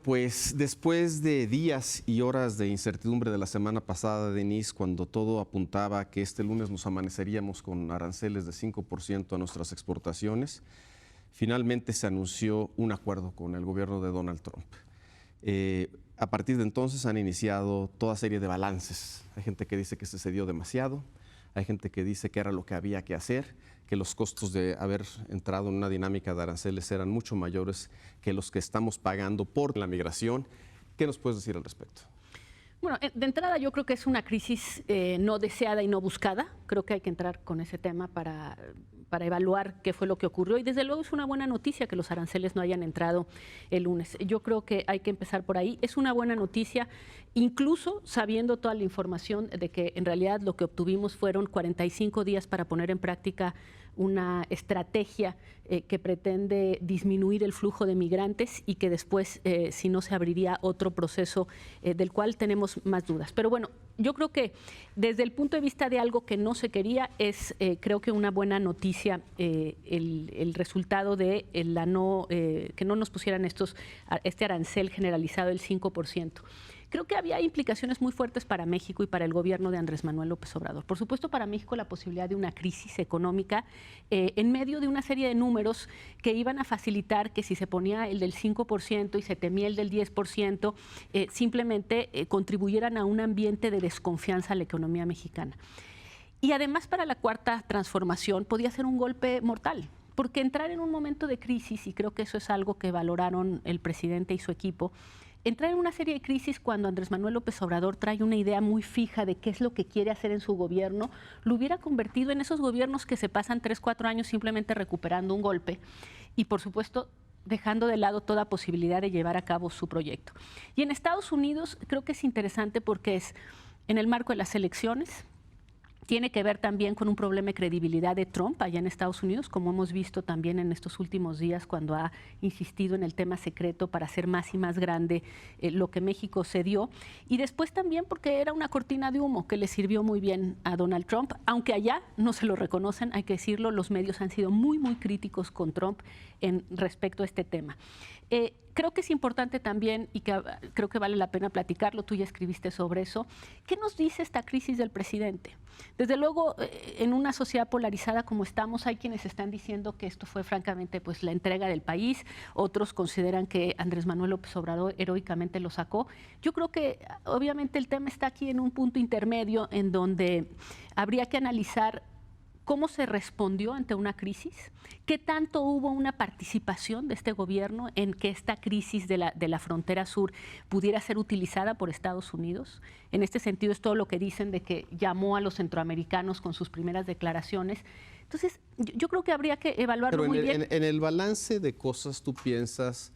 Pues después de días y horas de incertidumbre de la semana pasada, Denise, cuando todo apuntaba a que este lunes nos amaneceríamos con aranceles de 5% a nuestras exportaciones, finalmente se anunció un acuerdo con el gobierno de Donald Trump. A partir de entonces han iniciado toda serie de balances. Hay gente que dice que se cedió demasiado, hay gente que dice que era lo que había que hacer, que los costos de haber entrado en una dinámica de aranceles eran mucho mayores que los que estamos pagando por la migración. ¿Qué nos puedes decir al respecto? Bueno, de entrada yo creo que es una crisis no deseada y no buscada. Creo que hay que entrar con ese tema para evaluar qué fue lo que ocurrió. Y desde luego es una buena noticia que los aranceles no hayan entrado el lunes. Yo creo que hay que empezar por ahí. Es una buena noticia, incluso sabiendo toda la información de que en realidad lo que obtuvimos fueron 45 días para poner en práctica una estrategia que pretende disminuir el flujo de migrantes y que después, si no, se abriría otro proceso del cual tenemos más dudas. Pero bueno, yo creo que desde el punto de vista de algo que no se quería, es creo que una buena noticia el resultado de que no nos pusieran este arancel generalizado del 5%. Creo que había implicaciones muy fuertes para México y para el gobierno de Andrés Manuel López Obrador. Por supuesto, para México la posibilidad de una crisis económica en medio de una serie de números que iban a facilitar que si se ponía el del 5% y se temía el del 10%, simplemente contribuyeran a un ambiente de desconfianza a la economía mexicana. Y además para la cuarta transformación podía ser un golpe mortal. Porque entrar en un momento de crisis, y creo que eso es algo que valoraron el presidente y su equipo, entrar en una serie de crisis cuando Andrés Manuel López Obrador trae una idea muy fija de qué es lo que quiere hacer en su gobierno, lo hubiera convertido en esos gobiernos que se pasan 3, 4 años simplemente recuperando un golpe y, por supuesto, dejando de lado toda posibilidad de llevar a cabo su proyecto. Y en Estados Unidos creo que es interesante porque es en el marco de las elecciones. Tiene que ver también con un problema de credibilidad de Trump allá en Estados Unidos, como hemos visto también en estos últimos días cuando ha insistido en el tema secreto para hacer más y más grande lo que México cedió. Y después también porque era una cortina de humo que le sirvió muy bien a Donald Trump, aunque allá no se lo reconocen, hay que decirlo, los medios han sido muy, muy críticos con Trump respecto a este tema. Creo que es importante también, y que creo que vale la pena platicarlo, tú ya escribiste sobre eso, ¿qué nos dice esta crisis del presidente? Desde luego, en una sociedad polarizada como estamos, hay quienes están diciendo que esto fue francamente pues la entrega del país, otros consideran que Andrés Manuel López Obrador heroicamente lo sacó. Yo creo que obviamente el tema está aquí en un punto intermedio en donde habría que analizar cómo se respondió ante una crisis, qué tanto hubo una participación de este gobierno en que esta crisis de la frontera sur pudiera ser utilizada por Estados Unidos. En este sentido es todo lo que dicen de que llamó a los centroamericanos con sus primeras declaraciones. Entonces, yo creo que habría que evaluarlo muy bien. En el balance de cosas, ¿tú piensas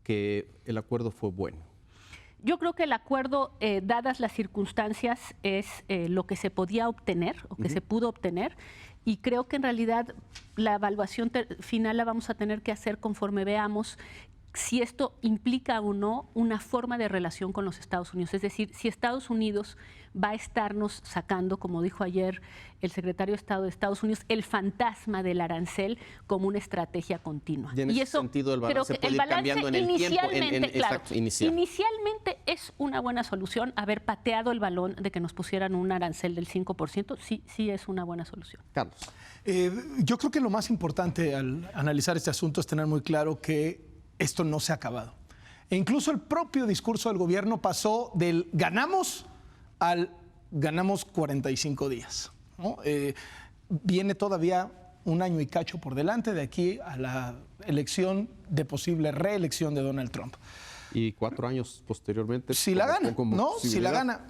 que el acuerdo fue bueno? Yo creo que el acuerdo, dadas las circunstancias, es lo que se podía obtener o que se pudo obtener, y creo que en realidad la evaluación final la vamos a tener que hacer conforme veamos si esto implica o no una forma de relación con los Estados Unidos. Es decir, si Estados Unidos va a estarnos sacando, como dijo ayer el secretario de Estado de Estados Unidos, el fantasma del arancel como una estrategia continua. Y en ese sentido el balance puede ir cambiando en el tiempo. Inicialmente es una buena solución haber pateado el balón de que nos pusieran un arancel del 5%. Sí es una buena solución. Carlos. Yo creo que lo más importante al analizar este asunto es tener muy claro que esto no se ha acabado. E incluso el propio discurso del gobierno pasó del ganamos al ganamos 45 días, ¿no? Viene todavía un año y cacho por delante de aquí a la elección de posible reelección de Donald Trump. Y 4 años posteriormente. Si la gana, ¿no? Si la gana.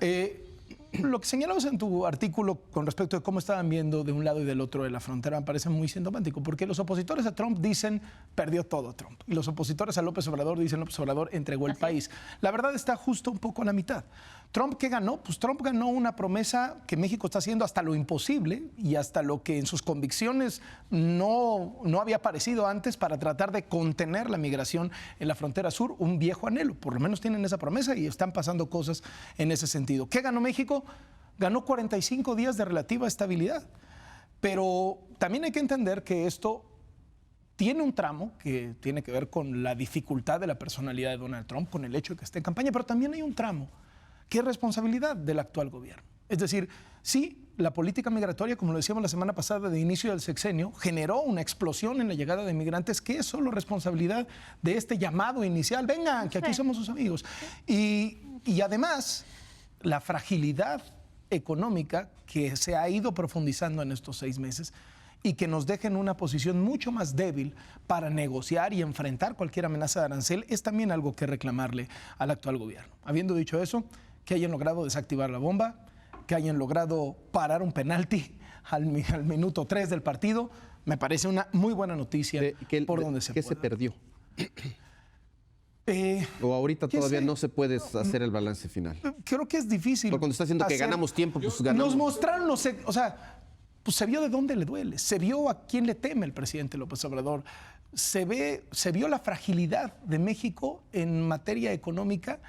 Lo que señalabas en tu artículo con respecto de cómo estaban viendo de un lado y del otro de la frontera me parece muy sintomático, porque los opositores a Trump dicen perdió todo Trump, y los opositores a López Obrador dicen López Obrador entregó el país. La verdad está justo un poco a la mitad. ¿Trump qué ganó? Pues Trump ganó una promesa que México está haciendo hasta lo imposible y hasta lo que en sus convicciones no había aparecido antes para tratar de contener la migración en la frontera sur, un viejo anhelo. Por lo menos tienen esa promesa y están pasando cosas en ese sentido. ¿Qué ganó México? Ganó 45 días de relativa estabilidad. Pero también hay que entender que esto tiene un tramo que tiene que ver con la dificultad de la personalidad de Donald Trump, con el hecho de que esté en campaña, pero también hay un tramo que es responsabilidad del actual gobierno. Es decir, sí, la política migratoria, como lo decíamos la semana pasada, de inicio del sexenio, generó una explosión en la llegada de migrantes que es solo responsabilidad de este llamado inicial. Vengan, que aquí somos sus amigos. Y además, la fragilidad económica que se ha ido profundizando en estos 6 meses y que nos deja en una posición mucho más débil para negociar y enfrentar cualquier amenaza de arancel, es también algo que reclamarle al actual gobierno. Habiendo dicho eso, que hayan logrado desactivar la bomba, que hayan logrado parar un penalti al minuto 3 del partido, me parece una muy buena noticia por donde se ¿Qué pueda. se perdió? ¿O ahorita todavía no se puede hacer el balance final? Creo que es difícil. Porque cuando está diciendo que ganamos tiempo, pues ganamos. Nos mostraron, o sea, pues se vio de dónde le duele, se vio a quién le teme el presidente López Obrador, se vio la fragilidad de México en materia económica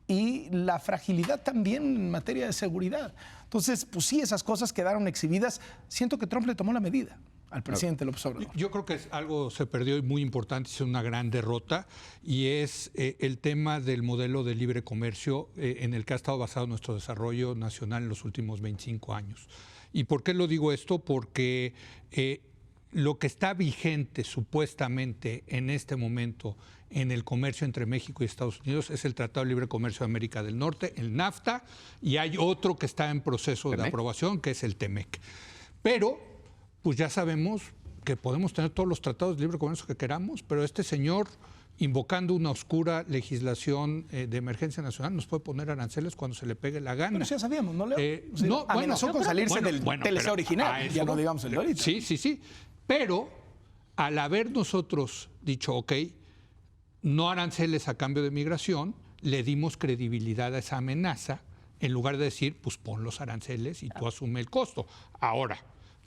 y la fragilidad también en materia de seguridad. Entonces, pues sí, esas cosas quedaron exhibidas. Siento que Trump le tomó la medida al presidente López Obrador. Yo creo que algo se perdió y muy importante, es una gran derrota, y es el tema del modelo de libre comercio en el que ha estado basado nuestro desarrollo nacional en los últimos 25 años. ¿Y por qué lo digo esto? Porque lo que está vigente supuestamente en este momento en el comercio entre México y Estados Unidos es el Tratado de Libre Comercio de América del Norte, el NAFTA, y hay otro que está en proceso de aprobación, que es el TEMEC. Pero, pues ya sabemos que podemos tener todos los tratados de libre comercio que queramos, pero este señor, invocando una oscura legislación de emergencia nacional, nos puede poner aranceles cuando se le pegue la gana. Pero ya sabíamos, ¿no, Leo? No, amenazó con salirse del TLC original, ya no digamos el de ahorita. Sí. Pero al haber nosotros dicho, ok, no aranceles a cambio de migración, le dimos credibilidad a esa amenaza en lugar de decir, pues pon los aranceles y tú asume el costo. Ahora,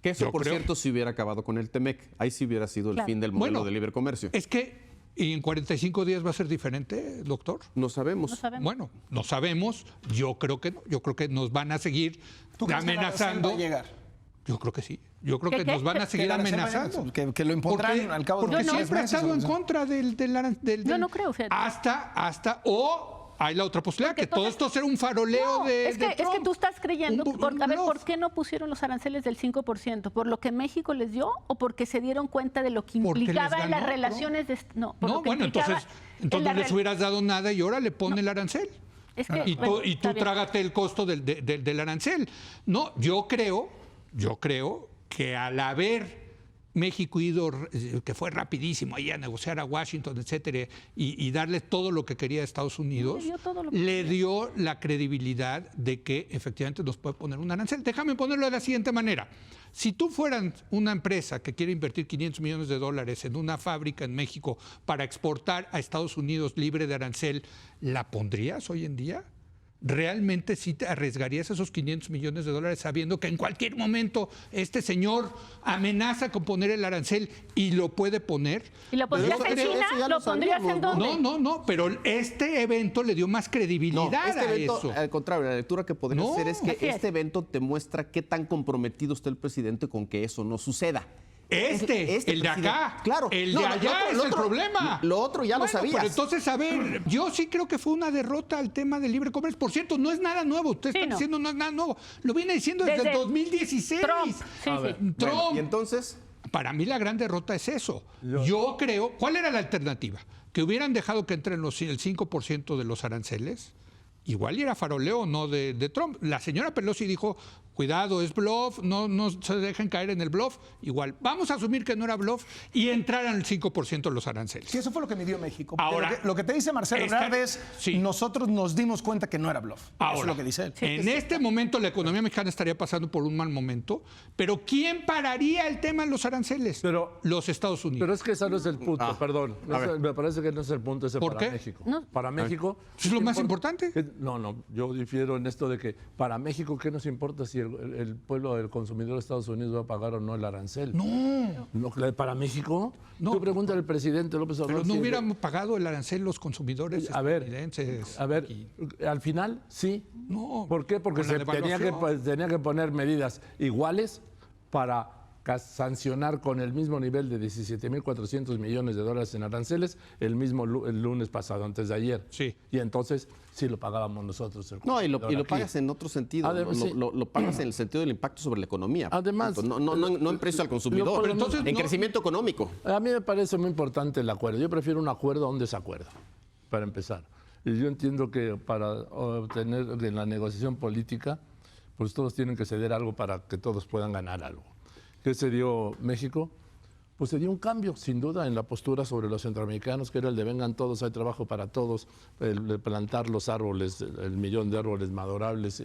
que eso, por cierto, si hubiera acabado con el TEMEC, ahí sí hubiera sido el fin del modelo de libre comercio. Es que en 45 días va a ser diferente, doctor. No sabemos. Bueno, no sabemos. Yo creo que no. Yo creo que nos van a seguir amenazando. ¿Va a llegar? Yo creo que sí. Yo creo que nos van a seguir amenazando. Que lo impondrán al cabo de porque unos 6 siempre he meses. estado en contra del Yo no creo, fíjate. O hay la otra posibilidad, que todo esto sea un faroleo de es que tú estás creyendo, a ver, bluff. ¿por qué no pusieron los aranceles del 5%? ¿Por lo que México les dio o porque se dieron cuenta de lo que implicaba en las relaciones de... No, bueno, entonces no les hubieras dado nada y ahora le pone el arancel. Es que, y tú trágate el costo del arancel. No, yo creo que al haber México ido, que fue rapidísimo ahí a negociar a Washington, etcétera, y darle todo lo que quería a Estados Unidos, le dio la credibilidad de que efectivamente nos puede poner un arancel. Déjame ponerlo de la siguiente manera. Si tú fueras una empresa que quiere invertir $500 millones en una fábrica en México para exportar a Estados Unidos libre de arancel, ¿la pondrías hoy en día? ¿Realmente sí te arriesgarías esos $500 millones sabiendo que en cualquier momento este señor amenaza con poner el arancel y lo puede poner? ¿Y lo pondrías en China? ¿Lo pondrías en dónde? No, pero este evento le dio más credibilidad a eso. Al contrario, la lectura que podría hacer es que este evento te muestra qué tan comprometido está el presidente con que eso no suceda. El de acá, claro. El de allá es el problema. Lo otro ya lo sabías. Pero entonces, a ver, yo sí creo que fue una derrota al tema del libre comercio. Por cierto, no es nada nuevo. Usted está diciendo no es nada nuevo. Lo viene diciendo desde el 2016. Trump. Bueno, y entonces, para mí la gran derrota es eso. Yo creo, ¿cuál era la alternativa? Que hubieran dejado que entren el 5% de los aranceles. Igual era faroleo, no de Trump. La señora Pelosi dijo, cuidado, es bluff, no se dejen caer en el bluff. Igual, vamos a asumir que no era bluff y entraran el 5% de los aranceles. Sí, eso fue lo que midió México. Ahora, lo que te dice Marcelo Ebrard es, nosotros nos dimos cuenta que no era bluff. Ahora, eso es lo que dice él. En este momento la economía mexicana estaría pasando por un mal momento, pero ¿quién pararía el tema de los aranceles? Los Estados Unidos. Pero es que ese no es el punto, perdón. Me parece que no es el punto ese para México. Para México... ¿Es lo más importante? No, yo difiero en esto de que para México, ¿qué nos importa si el pueblo del consumidor de Estados Unidos va a pagar o no el arancel? No, para México, tú pregúntale al presidente López Obrador. Pero no hubiéramos pagado el arancel los consumidores estadounidenses. A ver, al final sí. No. ¿Por qué? Porque se tenía que poner medidas iguales para sancionar con el mismo nivel de 17.400 millones de dólares en aranceles el lunes pasado, antes de ayer. Sí. Y entonces sí lo pagábamos nosotros. No, y lo pagas en otro sentido. Además, sí. Lo pagas en el sentido del impacto sobre la economía. Además, no en precio al consumidor, pero entonces en no- crecimiento económico. A mí me parece muy importante el acuerdo. Yo prefiero un acuerdo a un desacuerdo, para empezar. Y yo entiendo que para obtener en la negociación política, pues todos tienen que ceder algo para que todos puedan ganar algo. ¿Qué se dio México? Pues se dio un cambio, sin duda, en la postura sobre los centroamericanos, que era el de vengan todos, hay trabajo para todos, el de plantar los árboles, el millón de árboles maderables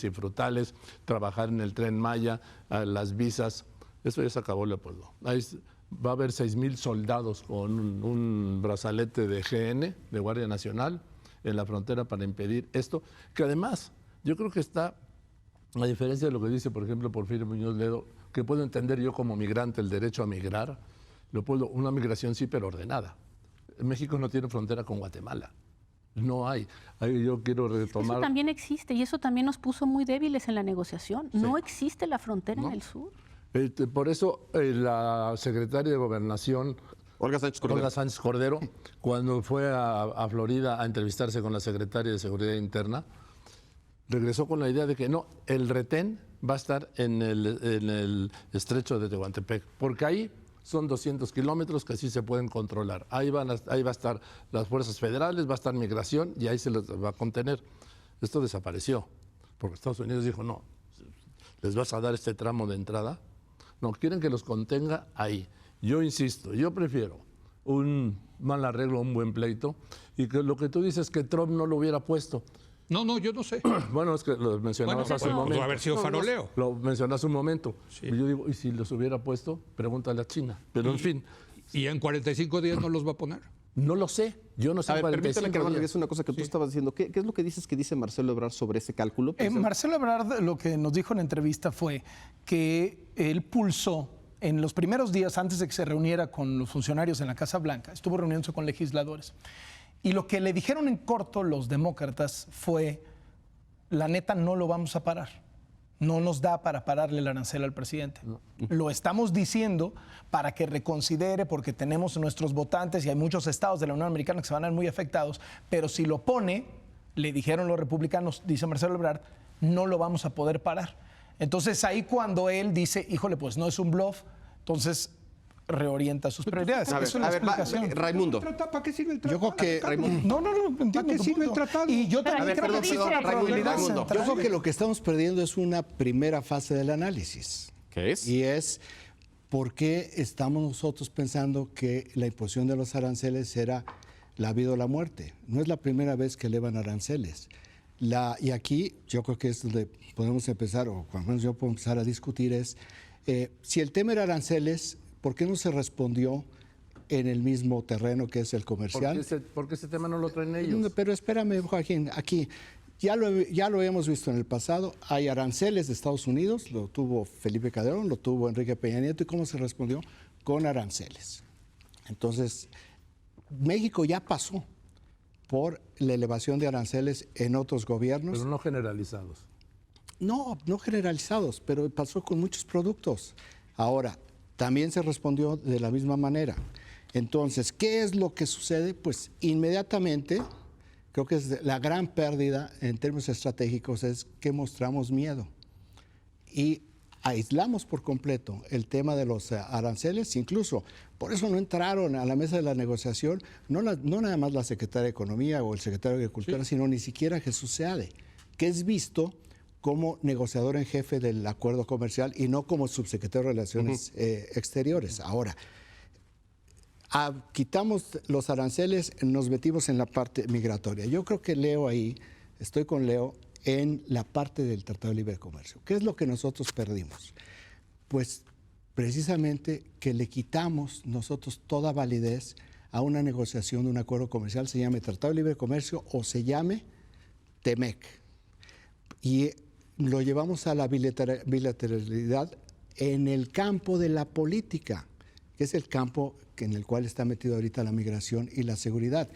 y frutales, trabajar en el Tren Maya, las visas. Eso ya se acabó, Leopoldo. Va a haber 6,000 soldados con un brazalete de GN, de Guardia Nacional, en la frontera para impedir esto, que además yo creo que está, a diferencia de lo que dice, por ejemplo, Porfirio Muñoz Ledo, que puedo entender yo como migrante el derecho a migrar, Leopoldo, una migración sí, pero ordenada. México no tiene frontera con Guatemala. No hay. Yo quiero retomar... Eso también existe y eso también nos puso muy débiles en la negociación. Sí. No existe la frontera ¿No? en el sur. Por eso la secretaria de Gobernación, Olga Sánchez Cordero. cuando fue a Florida a entrevistarse con la secretaria de Seguridad Interna, regresó con la idea de que no, el retén va a estar en el estrecho de Tehuantepec, porque ahí son 200 kilómetros que sí se pueden controlar. Ahí va a estar las fuerzas federales, va a estar migración y ahí se les va a contener. Esto desapareció, porque Estados Unidos dijo, no, ¿les vas a dar este tramo de entrada? No, quieren que los contenga ahí. Yo insisto, yo prefiero un mal arreglo, un buen pleito, y que lo que tú dices que Trump no lo hubiera puesto. No, yo no sé. Bueno, es que lo mencionabas hace un momento. Pudo haber sido faroleo. Lo mencionaste un momento. Sí. Y yo digo, ¿y si los hubiera puesto? Pregúntale a China. Pero en fin, ¿Y en 45 días no los va a poner? no lo sé. Yo no sé. A ver, permítame que 45 regrese días. una cosa que tú estabas diciendo. ¿Qué es lo que dices que dice Marcelo Ebrard sobre ese cálculo? Marcelo Ebrard lo que nos dijo en la entrevista fue que él pulsó en los primeros días antes de que se reuniera con los funcionarios en la Casa Blanca, estuvo reuniéndose con legisladores. Y lo que le dijeron en corto los demócratas fue, la neta no lo vamos a parar. No nos da para pararle el arancel al presidente. No. Lo estamos diciendo para que reconsidere, porque tenemos nuestros votantes y hay muchos estados de la Unión Americana que se van a ver muy afectados, pero si lo pone, le dijeron los republicanos, dice Marcelo Ebrard, no lo vamos a poder parar. Entonces ahí cuando él dice, híjole, pues no es un bluff, entonces reorienta sus prioridades. Es una explicación. Raimundo. ¿Para qué sirve el tratado? Yo creo que Raimundo. No, entiendo ¿Para qué tu sirve el punto. tratado? Y yo Pero también a ver, creo que perdón, sí, la probabilidad Raimundo. central. Yo creo que lo que estamos perdiendo es una primera fase del análisis. ¿Qué es? Y es por qué estamos nosotros pensando que la imposición de los aranceles era la vida o la muerte. No es la primera vez que elevan aranceles. Y aquí yo creo que es donde podemos empezar, o cuando menos yo puedo empezar a discutir, es si el tema era aranceles, ¿por qué no se respondió en el mismo terreno que es el comercial? Porque ese tema no lo traen ellos. Pero espérame, Joaquín, aquí ya lo hemos visto en el pasado. Hay aranceles de Estados Unidos, lo tuvo Felipe Calderón, lo tuvo Enrique Peña Nieto, ¿y cómo se respondió? Con aranceles. Entonces, México ya pasó por la elevación de aranceles en otros gobiernos. Pero no generalizados. No generalizados, pero pasó con muchos productos. Ahora, también se respondió de la misma manera. Entonces, ¿qué es lo que sucede? Pues inmediatamente, creo que es la gran pérdida en términos estratégicos es que mostramos miedo. Y aislamos por completo el tema de los aranceles, incluso por eso no entraron a la mesa de la negociación, no nada más la secretaria de Economía o el secretario de Agricultura, sino ni siquiera Jesús Seade, que es visto como negociador en jefe del acuerdo comercial y no como subsecretario de Relaciones Exteriores. Ahora, quitamos los aranceles, nos metimos en la parte migratoria. Yo creo que Leo ahí, estoy con Leo, en la parte del Tratado de Libre Comercio. ¿Qué es lo que nosotros perdimos? Pues precisamente que le quitamos nosotros toda validez a una negociación de un acuerdo comercial, se llame Tratado de Libre Comercio o se llame TEMEC. Y lo llevamos a la bilateralidad en el campo de la política, que es el campo en el cual está metido ahorita la migración y la seguridad.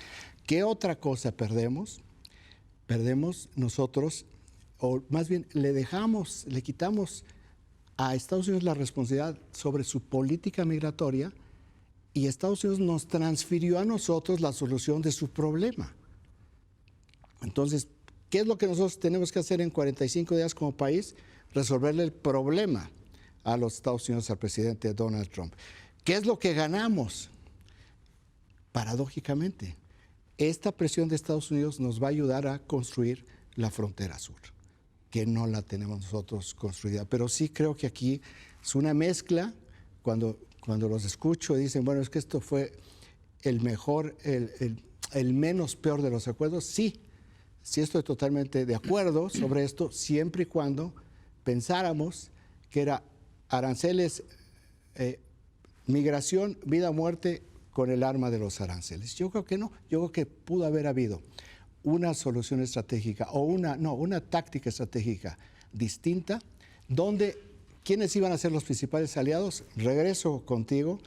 ¿Qué otra cosa perdemos? Perdemos nosotros, o más bien le quitamos a Estados Unidos la responsabilidad sobre su política migratoria y Estados Unidos nos transfirió a nosotros la solución de su problema. Entonces, ¿qué es lo que nosotros tenemos que hacer en 45 días como país? Resolverle el problema a los Estados Unidos, al presidente Donald Trump. ¿Qué es lo que ganamos? Paradójicamente, esta presión de Estados Unidos nos va a ayudar a construir la frontera sur, que no la tenemos nosotros construida. Pero sí creo que aquí es una mezcla. Cuando los escucho y dicen, bueno, es que esto fue el mejor, el menos peor de los acuerdos, sí estoy totalmente de acuerdo sobre esto, siempre y cuando pensáramos que era aranceles, migración, vida o muerte con el arma de los aranceles. Yo creo que no, yo creo que pudo haber habido una solución estratégica o una táctica estratégica distinta, donde ¿quiénes iban a ser los principales aliados? Regreso contigo,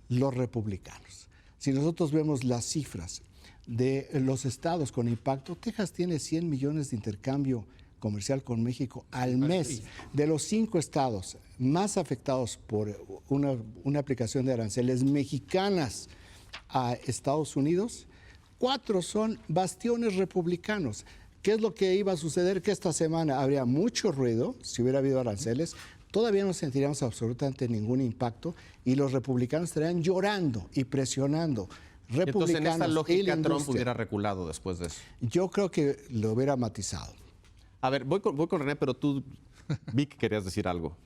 los republicanos. Si nosotros vemos las cifras de los estados con impacto, Texas tiene 100 millones de intercambio comercial con México al mes. De los 5 estados más afectados por una aplicación de aranceles mexicanas a Estados Unidos, 4 son bastiones republicanos. ¿Qué es lo que iba a suceder? Que esta semana habría mucho ruido, si hubiera habido aranceles, todavía no sentiríamos absolutamente ningún impacto y los republicanos estarían llorando y presionando. Entonces, en esta lógica, Trump hubiera reculado después de eso. Yo creo que lo hubiera matizado. A ver, voy con René, pero tú vi que querías decir algo.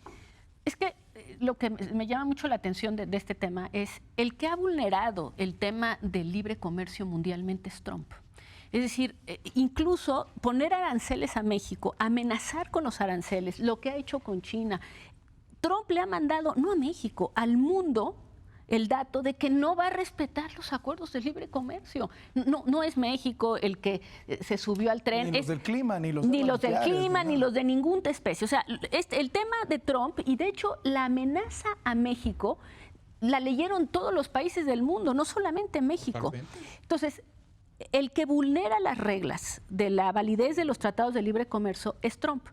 Es que lo que me llama mucho la atención de este tema es el que ha vulnerado el tema del libre comercio mundialmente es Trump. Es decir, incluso poner aranceles a México, amenazar con los aranceles, lo que ha hecho con China. Trump le ha mandado, no a México, al mundo, el dato de que no va a respetar los acuerdos de libre comercio. No es México el que se subió al tren. Ni los del clima, ni los del clima, ni los de ninguna especie. O sea, el tema de Trump, y de hecho la amenaza a México, la leyeron todos los países del mundo, no solamente México. Totalmente. Entonces, el que vulnera las reglas de la validez de los tratados de libre comercio es Trump.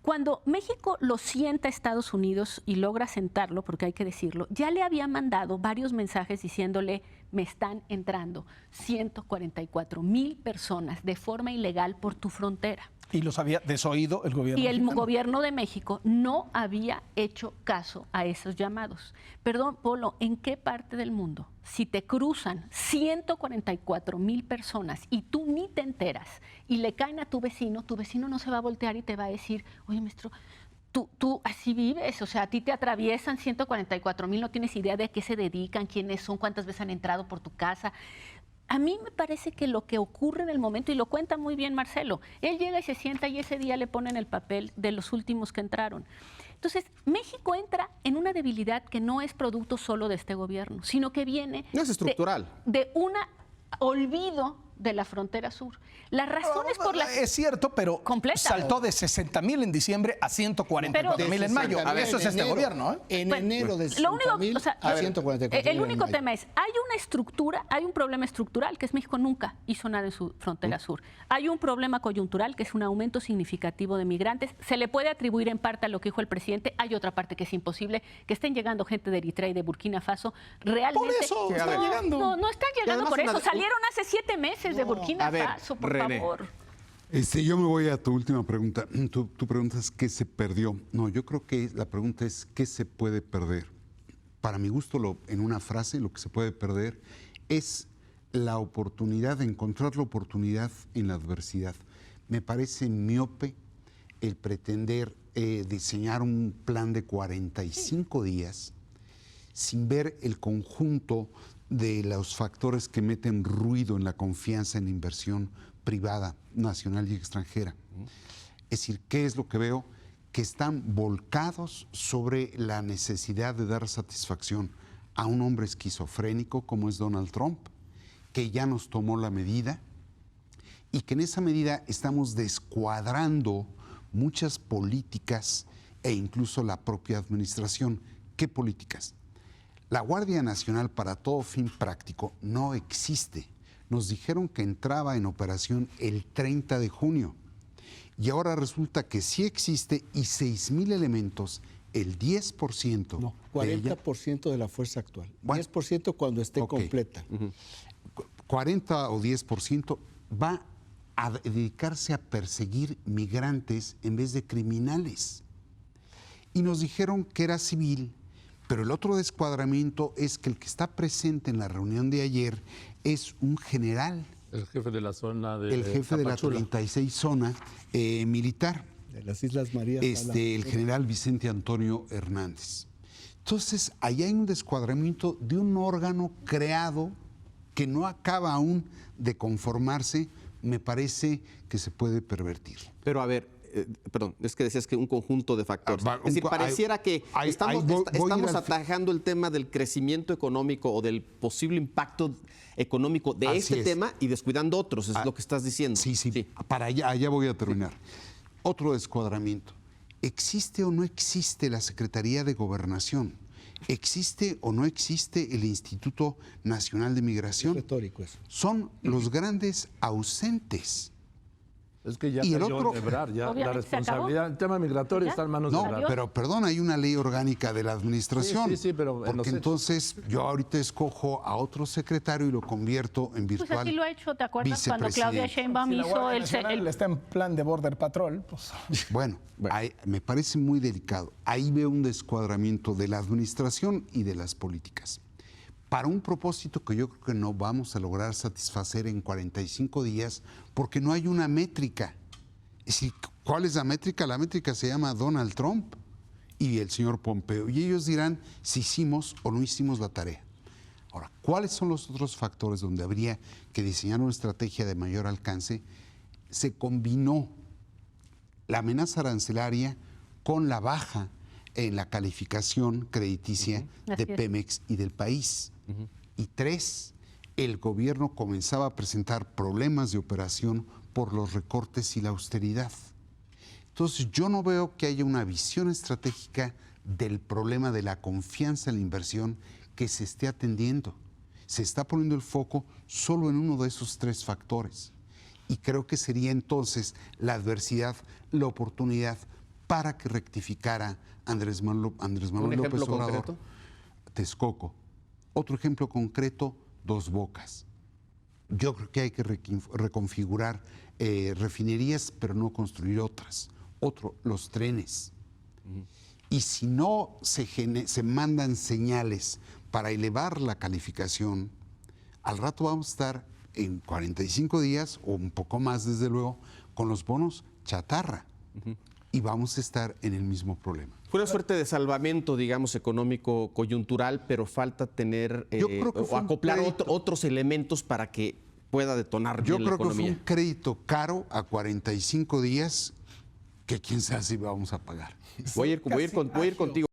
Cuando México lo sienta a Estados Unidos y logra sentarlo, porque hay que decirlo, ya le había mandado varios mensajes diciéndole, me están entrando 144,000 personas de forma ilegal por tu frontera. Y los había desoído el gobierno Y el mexicano. gobierno de México no había hecho caso a esos llamados. Perdón, Polo, ¿en qué parte del mundo, si te cruzan 144,000 personas y tú ni te enteras y le caen a tu vecino no se va a voltear y te va a decir, oye, maestro, tú así vives? O sea, a ti te atraviesan 144,000, no tienes idea de a qué se dedican, quiénes son, cuántas veces han entrado por tu casa. A mí me parece que lo que ocurre en el momento, y lo cuenta muy bien Marcelo, él llega y se sienta y ese día le ponen el papel de los últimos que entraron. Entonces, México entra en una debilidad que no es producto solo de este gobierno, sino que viene No es estructural. de un olvido de la frontera sur. Las razones por las... Es cierto, pero Completa. saltó de 60,000 en diciembre a 144,000 en mayo. A ver, Eso es este gobierno, ¿eh? En Bueno, enero de lo único, 60,000 o sea, a 144,000 el único en mayo. tema es, hay una estructura, hay un problema estructural, que es México nunca hizo nada en su frontera sur. Hay un problema coyuntural, que es un aumento significativo de migrantes. Se le puede atribuir en parte a lo que dijo el presidente. Hay otra parte que es imposible, que estén llegando gente de Eritrea y de Burkina Faso. Realmente, Por eso están llegando. No están llegando además por eso. una- Salieron hace 7 meses de Burkina A ver, Faso, por René. favor. Yo me voy a tu última pregunta. Tú preguntas qué se perdió. No, yo creo que la pregunta es qué se puede perder. Para mi gusto, en una frase, lo que se puede perder es la oportunidad, de encontrar la oportunidad en la adversidad. Me parece miope el pretender diseñar un plan de 45 días sin ver el conjunto de los factores que meten ruido en la confianza en la inversión privada, nacional y extranjera. Es decir, ¿qué es lo que veo? Que están volcados sobre la necesidad de dar satisfacción a un hombre esquizofrénico como es Donald Trump, que ya nos tomó la medida y que en esa medida estamos descuadrando muchas políticas e incluso la propia administración. ¿Qué políticas? La Guardia Nacional, para todo fin práctico, no existe. Nos dijeron que entraba en operación el 30 de junio y ahora resulta que sí existe y 6,000 elementos el 10% No, de ella, 40% de la fuerza actual. Bueno, 10% cuando esté ok. completa. 40 o 10% va a dedicarse a perseguir migrantes en vez de criminales. Y nos dijeron que era civil, pero el otro descuadramiento es que el que está presente en la reunión de ayer es un general, El jefe de la zona de el jefe de la Tapachula. 36 zona militar, De las Islas Marías. el general Vicente Antonio Hernández. Entonces, allá hay un descuadramiento de un órgano creado que no acaba aún de conformarse, me parece que se puede pervertir. Pero a ver, perdón, es que decías que un conjunto de factores. Ah, Es decir, pareciera que estamos voy a ir al atajando el tema del crecimiento económico o del posible impacto económico de Así este es. tema y descuidando otros, es lo que estás diciendo. Sí, para allá voy a terminar. Otro descuadramiento. ¿Existe o no existe la Secretaría de Gobernación? ¿Existe o no existe el Instituto Nacional de Es Migración? retórico eso. Son los grandes ausentes. Es que ya Y el cayó otro- en Ebrard, ya la Obviamente se acabó. responsabilidad, el tema migratorio ¿Ya? está en manos No, de Ebrard. pero perdón, hay una ley orgánica de la administración. Sí, pero en los porque hechos. entonces yo ahorita escojo a otro secretario y lo convierto en Pues virtual. así lo ha hecho, ¿te acuerdas? Cuando Claudia vicepresidente. Sheinbaum Si la hizo Guardia el... Nacional está en plan de Border Patrol, pues Bueno, me parece muy delicado. Ahí veo un descuadramiento de la administración y de las políticas. Para un propósito que yo creo que no vamos a lograr satisfacer en 45 días porque no hay una métrica. Es decir, ¿cuál es la métrica? La métrica se llama Donald Trump y el señor Pompeo. Y ellos dirán si hicimos o no hicimos la tarea. Ahora, ¿cuáles son los otros factores donde habría que diseñar una estrategia de mayor alcance? Se combinó la amenaza arancelaria con la baja en la calificación crediticia Así de es. Pemex y del país. Y 3, el gobierno comenzaba a presentar problemas de operación por los recortes y la austeridad. Entonces, yo no veo que haya una visión estratégica del problema de la confianza en la inversión que se esté atendiendo. Se está poniendo el foco solo en uno de esos 3 factores. Y creo que sería entonces la adversidad, la oportunidad para que rectificara Andrés Manuel ¿Un ejemplo López Obrador. concreto? Texcoco. Otro ejemplo concreto, Dos Bocas. Yo creo que hay que reconfigurar refinerías, pero no construir otras. Otro, los trenes. Y si no se mandan señales para elevar la calificación, al rato vamos a estar en 45 días, o un poco más desde luego, con los bonos chatarra. Y vamos a estar en el mismo problema. Fue una suerte de salvamento, digamos, económico coyuntural, pero falta tener Yo creo que o fue un acoplar crédito. otros elementos para que pueda detonar Yo bien la creo que fue economía. un crédito caro a 45 días que quién sabe si vamos a pagar. Voy a ir contigo.